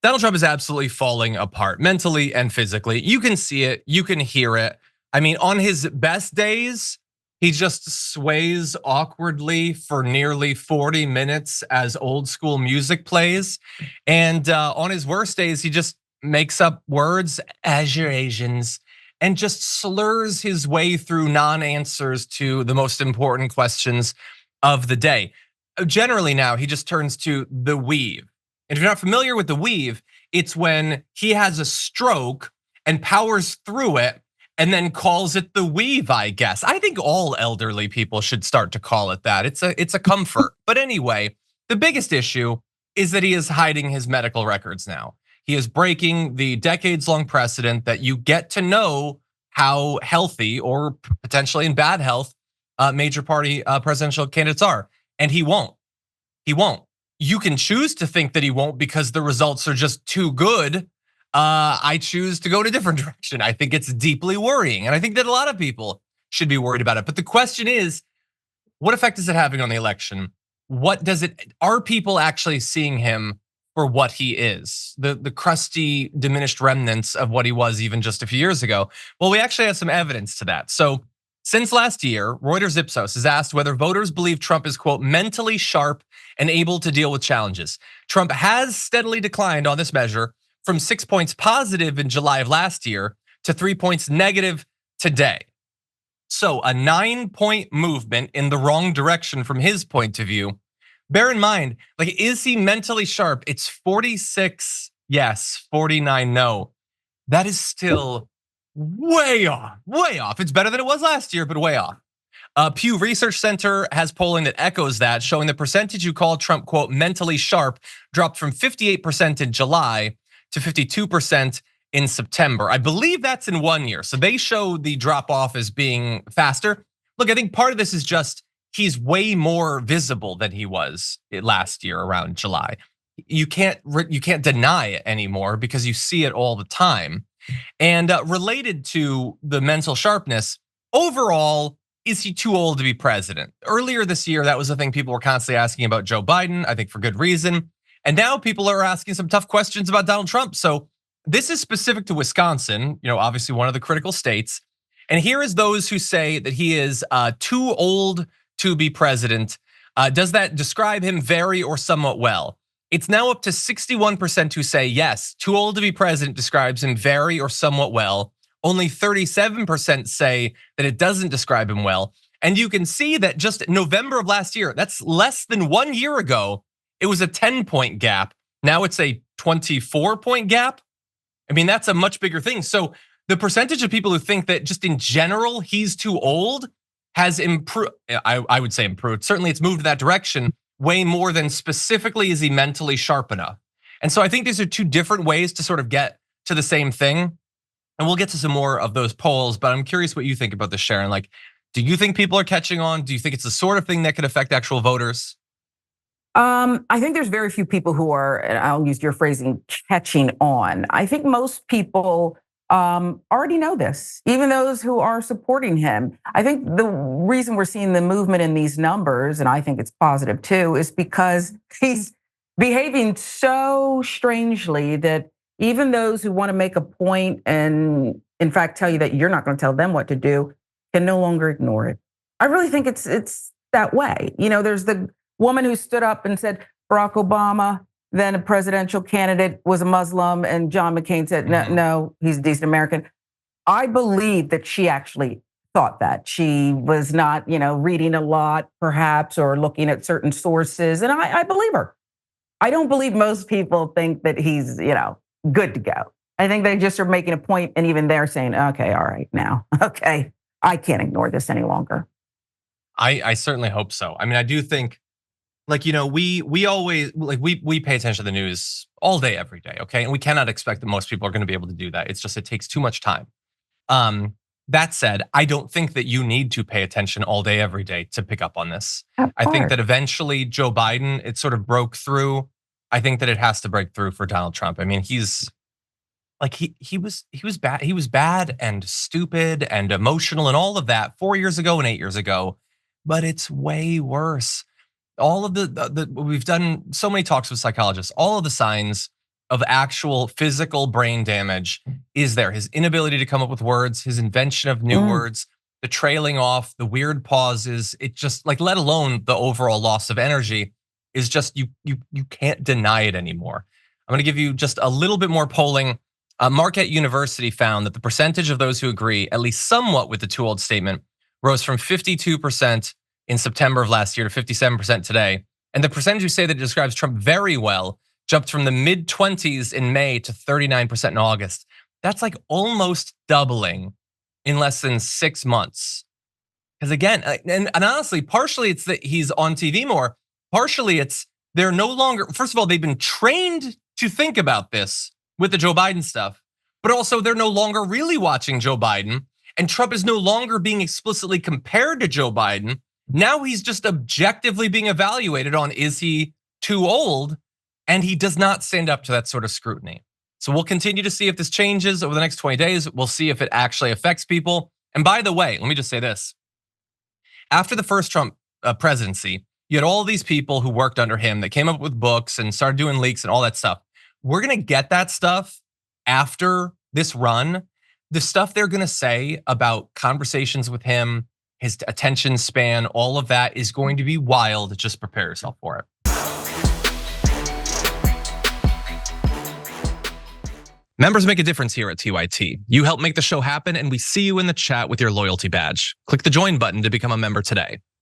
Donald Trump is absolutely falling apart mentally and physically. You can see it, you can hear it. I mean, on his best days, he just sways awkwardly for nearly 40 minutes as old school music plays. And on his worst days, he just makes up words, as your Asians, and just slurs his way through non-answers to the most important questions of the day. Generally now, he just turns to the weave. And if you're not familiar with the weave, it's when he has a stroke and powers through it and then calls it the weave, I guess. I think all elderly people should start to call it that. It's a comfort. But anyway, the biggest issue is that he is hiding his medical records now. He is breaking the decades-long precedent that you get to know how healthy or potentially in bad health major party presidential candidates are. And he won't. He won't. You can choose to think that he won't because the results are just too good. I choose to go in a different direction. I think it's deeply worrying. And I think that a lot of people should be worried about it. But the question is, what effect is it having on the election? Are people actually seeing him for what he is? The crusty, diminished remnants of what he was even just a few years ago. Well, we actually have some evidence to that. So since last year, Reuters Ipsos has asked whether voters believe Trump is, quote, mentally sharp and able to deal with challenges. Trump has steadily declined on this measure from 6 points positive in July of last year to 3 points negative today. So a 9-point movement in the wrong direction from his point of view. Bear in mind, like, is he mentally sharp? It's 46 yes, 49 no. That is still way off, way off. It's better than it was last year, but way off. Pew Research Center has polling that echoes that, showing the percentage who called Trump, quote, mentally sharp dropped from 58% in July to 52% in September. I believe that's in 1 year. So they show the drop off as being faster. Look, I think part of this is just he's way more visible than he was last year around July. You can't deny it anymore because you see it all the time. And related to the mental sharpness, overall, is he too old to be president? Earlier this year, that was the thing people were constantly asking about Joe Biden, I think for good reason. And now people are asking some tough questions about Donald Trump. So this is specific to Wisconsin, obviously one of the critical states. And here is those who say that he is too old to be president. Does that describe him very or somewhat well? It's now up to 61% who say yes, too old to be president describes him very or somewhat well. Only 37% say that it doesn't describe him well. And you can see that just November of last year, that's less than 1 year ago, it was a 10-point gap. Now it's a 24-point gap. I mean, that's a much bigger thing. So the percentage of people who think that just in general, he's too old has improved. I would say improved. Certainly it's moved in that direction way more than specifically is he mentally sharp enough. And so I think these are two different ways to sort of get to the same thing. And we'll get to some more of those polls, but I'm curious what you think about this, Sharon. Like, do you think people are catching on? Do you think it's the sort of thing that could affect actual voters? I think there's very few people who are, and I'll use your phrasing, catching on. I think most people already know this, even those who are supporting him. I think the reason we're seeing the movement in these numbers, and I think it's positive too, is because he's behaving so strangely that even those who want to make a point and in fact tell you that you're not going to tell them what to do can no longer ignore it. I really think it's that way. There's the woman who stood up and said Barack Obama, then a presidential candidate, was a Muslim, and John McCain said, no, he's a decent American. I believe that she actually thought that. She was not, reading a lot, perhaps, or looking at certain sources, and I believe her. I don't believe most people think that he's, good to go. I think they just are making a point, and even they're saying, okay, all right, now, okay, I can't ignore this any longer. I certainly hope so. I mean, I do think, we always we pay attention to the news all day, every day, okay? And we cannot expect that most people are going to be able to do that. It's just, it takes too much time. That said, I don't think that you need to pay attention all day, every day to pick up on this. I think that eventually Joe Biden, it sort of broke through. I think that it has to break through for Donald Trump. I mean, he's like, he was bad. He was bad and stupid and emotional and all of that 4 years ago and 8 years ago, but it's way worse. All of the we've done so many talks with psychologists, all of the signs of actual physical brain damage is there. His inability to come up with words, his invention of new words, the trailing off, the weird pauses, it just like, let alone the overall loss of energy, is just, you can't deny it anymore. I'm gonna give you just a little bit more polling. Marquette University found that the percentage of those who agree, at least somewhat, with the too old statement rose from 52% in September of last year to 57% today. And the percentage who say that it describes Trump very well jumped from the mid-20s in May to 39% in August. That's like almost doubling in less than 6 months. Because again, and honestly, partially it's that he's on TV more. Partially it's they're no longer, first of all, they've been trained to think about this with the Joe Biden stuff, but also they're no longer really watching Joe Biden. And Trump is no longer being explicitly compared to Joe Biden. Now he's just objectively being evaluated on, is he too old? And he does not stand up to that sort of scrutiny. So we'll continue to see if this changes over the next 20 days. We'll see if it actually affects people. And by the way, let me just say this. After the first Trump presidency, you had all these people who worked under him that came up with books and started doing leaks and all that stuff. We're gonna get that stuff after this run. The stuff they're gonna say about conversations with him, his attention span, all of that is going to be wild. Just prepare yourself for it. Members make a difference here at TYT. You help make the show happen, and we see you in the chat with your loyalty badge. Click the join button to become a member today.